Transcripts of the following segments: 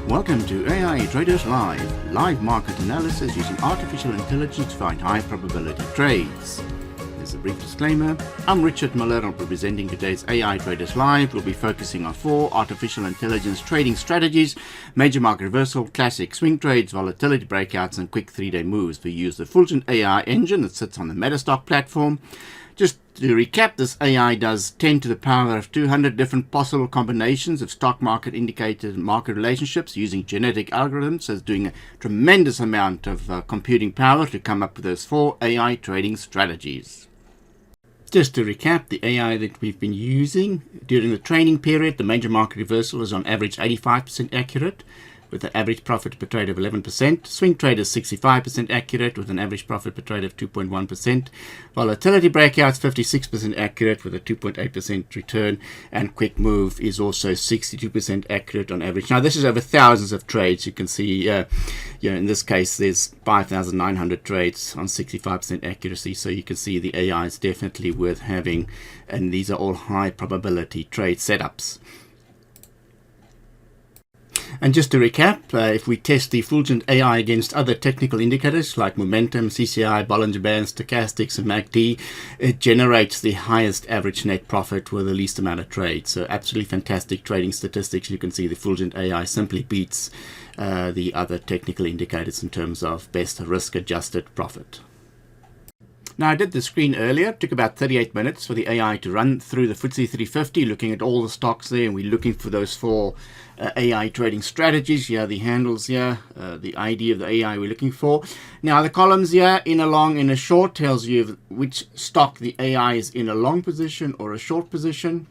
Welcome to AI Traders live market analysis using artificial intelligence to find high probability trades. There's a brief disclaimer. I'm Richard Miller. I'll be presenting today's AI Traders Live. We'll be focusing on 4 artificial intelligence trading strategies: major market reversal, classic swing trades, volatility breakouts, and quick 3-day moves. We use the Fulgent AI engine that sits on the Metastock platform. Just to recap, this AI does 10 to the power of 200 different possible combinations of stock market indicated market relationships using genetic algorithms. So it's doing a tremendous amount of computing power to come up with those 4 AI trading strategies. Just to recap, the AI that we've been using during the training period, the major market reversal is on average 85% accurate, with an average profit per trade of 11%. Swing trade is 65% accurate with an average profit per trade of 2.1%. Volatility breakouts 56% accurate with a 2.8% return. And quick move is also 62% accurate on average. Now this is over thousands of trades. You can see, in this case there's 5,900 trades on 65% accuracy. So you can see the AI is definitely worth having. And these are all high probability trade setups. And just to recap, if we test the Fulgent AI against other technical indicators like momentum, CCI, Bollinger Bands, stochastics, and MACD, it generates the highest average net profit with the least amount of trades. So absolutely fantastic trading statistics. You can see the Fulgent AI simply beats the other technical indicators in terms of best risk-adjusted profit. Now, I did the screen earlier. It took about 38 minutes for the AI to run through the FTSE 350, looking at all the stocks there, and we're looking for those 4 AI trading strategies. Here, the handles here, the ID of the AI we're looking for. Now, the columns here, in a long, in a short, tells you which stock the AI is in a long position or a short position.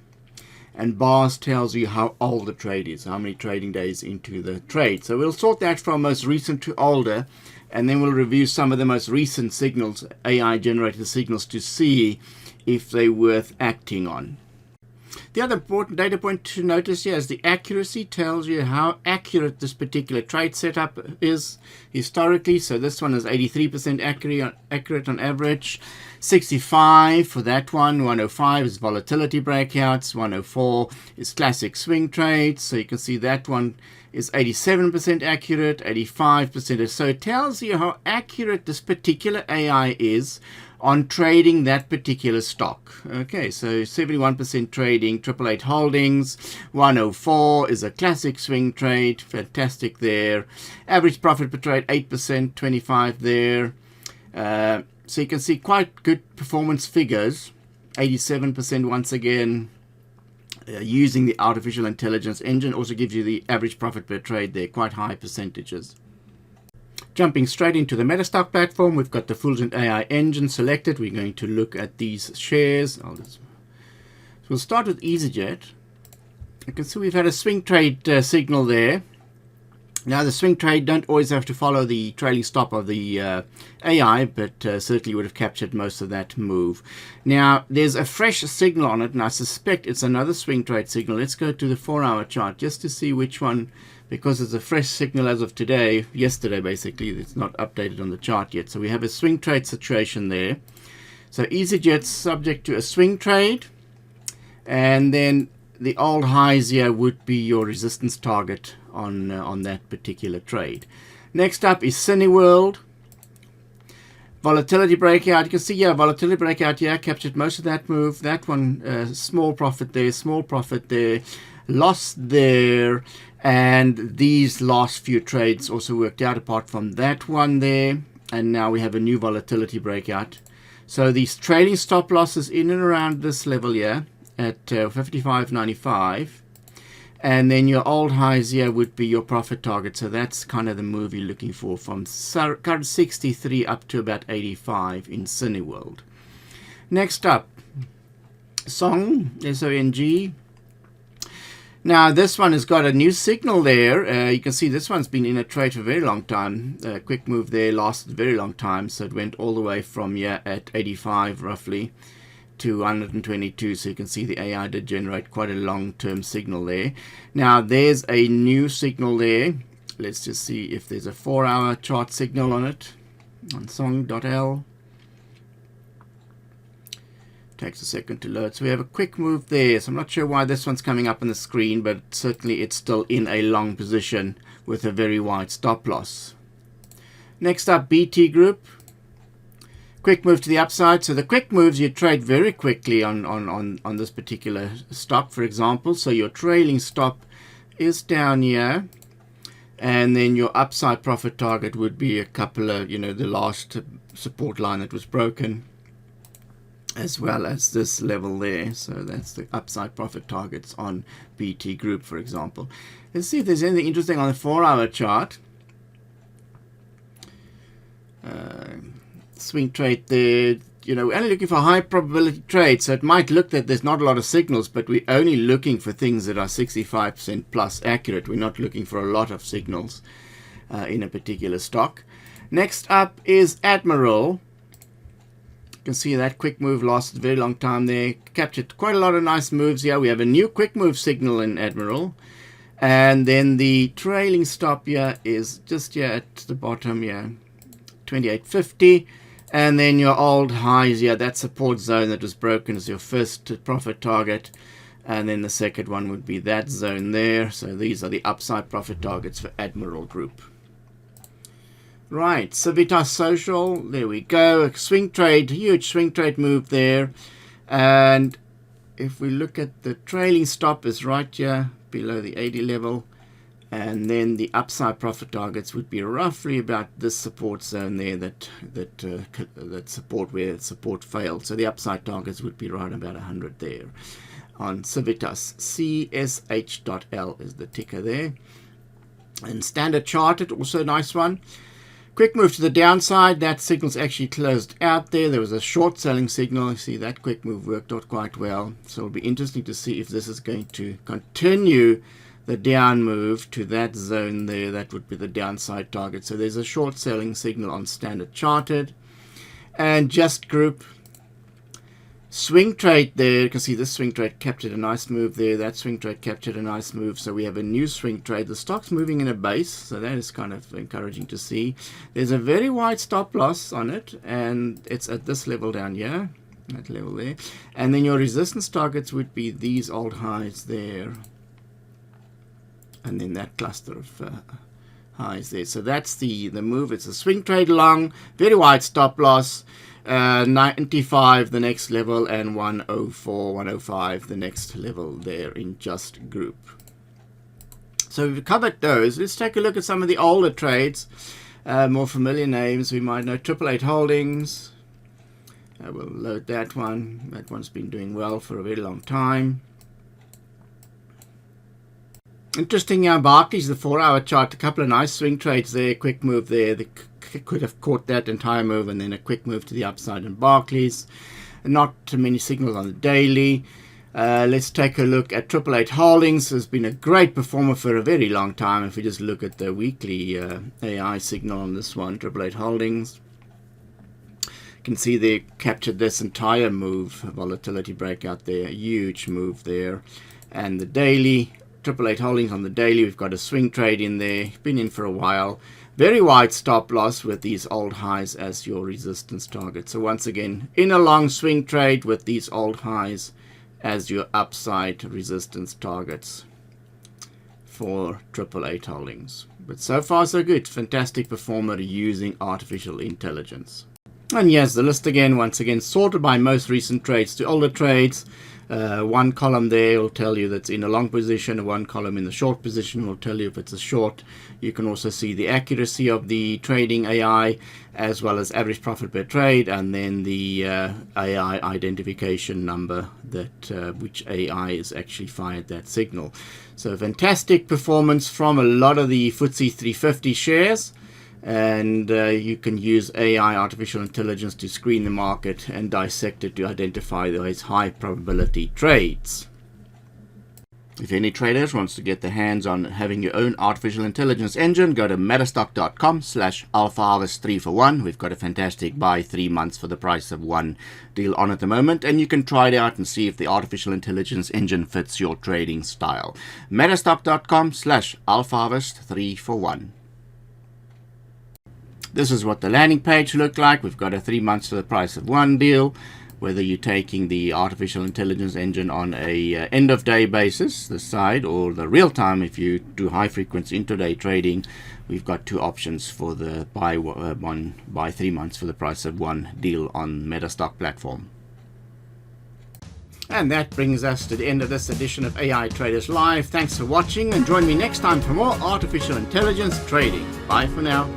And bars tells you how old the trade is, how many trading days into the trade. So we'll sort that from most recent to older, and then we'll review some of the most recent signals, AI generated signals, to see if they're worth acting on. The other important data point to notice here is the accuracy. Tells you how accurate this particular trade setup is historically. So this one is 83% accurate on average. 65 for that one. 105 is volatility breakouts. 104 is classic swing trades. So you can see that one is 87% accurate, 85%. So it tells you how accurate this particular AI is on trading that particular stock. Okay, so 71% trading 888 Holdings. 104 is a classic swing trade. Fantastic there. Average profit per trade 8%, 25 there. So you can see quite good performance figures. 87% once again. Using the artificial intelligence engine also gives you the average profit per trade there, quite high percentages. Jumping straight into the Metastock platform, we've got the Fulgent AI engine selected. We're going to look at these shares. So we'll start with Easyjet. You can see we've had a swing trade signal there. Now the swing trade don't always have to follow the trailing stop of the AI, but certainly would have captured most of that move. Now there's a fresh signal on it, and I suspect it's another swing trade signal. Let's go to the 4-hour chart just to see which one, because it's a fresh signal as of today, yesterday basically. It's not updated on the chart yet. So we have a swing trade situation there. So Easyjet's subject to a swing trade, and then the old highs here would be your resistance target on that particular trade. Next up is Cineworld. Volatility breakout. You can see here, volatility breakout here captured most of that move. That one, small profit there, loss there, and these last few trades also worked out apart from that one there. And now we have a new volatility breakout. So these trading stop losses in and around this level here at 55.95. And then your old highs here would be your profit target. So that's kind of the move you're looking for, from current 63 up to about 85 in Cineworld. Next up, Song, S-O-N-G. Now this one has got a new signal there. You can see this one's been in a trade for a very long time. Quick move there, lasted a very long time. So it went all the way from here at 85 roughly to 122. So you can see the AI did generate quite a long-term signal there. Now there's a new signal there. Let's just see if there's a 4-hour chart signal on it on song.l. Takes a second to load. So we have a quick move there. So I'm not sure why this one's coming up on the screen, but certainly it's still in a long position with a very wide stop loss. Next up, BT Group. Quick move to the upside. So the quick moves you trade very quickly on this particular stock, for example. So your trailing stop is down here. And then your upside profit target would be a couple of, the last support line that was broken, as well as this level there. So that's the upside profit targets on BT Group, for example. Let's see if there's anything interesting on the 4-hour chart. Swing trade there. We're only looking for high probability trades, so it might look that there's not a lot of signals, but we're only looking for things that are 65% plus accurate. We're not looking for a lot of signals in a particular stock. Next up is Admiral. You can see that quick move lasted a very long time there. Captured quite a lot of nice moves here. We have a new quick move signal in Admiral. And then the trailing stop here is just here at the bottom here, 28.50. And then your old highs here, that support zone that was broken is your first profit target. And then the second one would be that zone there. So these are the upside profit targets for Admiral Group. Right, Civitas Social, there we go. A swing trade, huge swing trade move there. And if we look at the trailing stop is right here below the 80 level. And then the upside profit targets would be roughly about this support zone there, that support where support failed. So the upside targets would be right about 100 there on Civitas. CSH.L is the ticker there. And Standard Chartered, also a nice one. Quick move to the downside. That signal's actually closed out there. There was a short selling signal. You see that quick move worked out quite well. So it'll be interesting to see if this is going to continue the down move to that zone there. That would be the downside target. So there's a short selling signal on Standard Chartered. And Just Group. Swing trade there. You can see this swing trade captured a nice move there. That swing trade captured a nice move. So we have a new swing trade. The stock's moving in a base. So that is kind of encouraging to see. There's a very wide stop loss on it. And it's at this level down here. That level there. And then your resistance targets would be these old highs there. And then that cluster of highs there. So that's the move. It's a swing trade long. Very wide stop loss. 95 the next level, and 104, 105 the next level there in Just Group. So we've covered those. Let's take a look at some of the older trades, more familiar names. We might know 888 Holdings. We'll load that one. That one's been doing well for a very long time. Interesting, Barclays, the 4-hour chart, a couple of nice swing trades there, quick move there. They could have caught that entire move, and then a quick move to the upside in Barclays. Not too many signals on the daily. Let's take a look at 888 Holdings. Has been a great performer for a very long time. If we just look at the weekly AI signal on this one, 888 Holdings. You can see they captured this entire move, volatility breakout there, a huge move there. And the daily, 888 Holdings on the daily, we've got a swing trade in there, been in for a while. Very wide stop loss with these old highs as your resistance target. So once again, in a long swing trade with these old highs as your upside resistance targets for 888 Holdings. But so far so good. Fantastic performer using artificial intelligence. And here's the list again, once again, sorted by most recent trades to older trades. One column there will tell you that's in a long position. One column in the short position will tell you if it's a short. You can also see the accuracy of the trading AI, as well as average profit per trade, and then the AI identification number that which AI is actually fired that signal. So fantastic performance from a lot of the FTSE 350 shares. And you can use AI, artificial intelligence, to screen the market and dissect it to identify those high probability trades. If any traders wants to get their hands on having your own artificial intelligence engine, go to metastock.com/alphaharvest 3-for-1. We've got a fantastic buy 3 months for the price of one deal on at the moment, and you can try it out and see if the artificial intelligence engine fits your trading style. metastock.com/alphaharvest 3-for-1. This is what the landing page looked like. We've got a 3 months for the price of one deal. whether you're taking the artificial intelligence engine on a end of day basis, the side, or the real time. If you do high frequency intraday trading, we've got two options for the buy 3 months for the price of one deal on Metastock platform. And that brings us to the end of this edition of AI Traders Live. Thanks for watching, and join me next time for more artificial intelligence trading. Bye for now.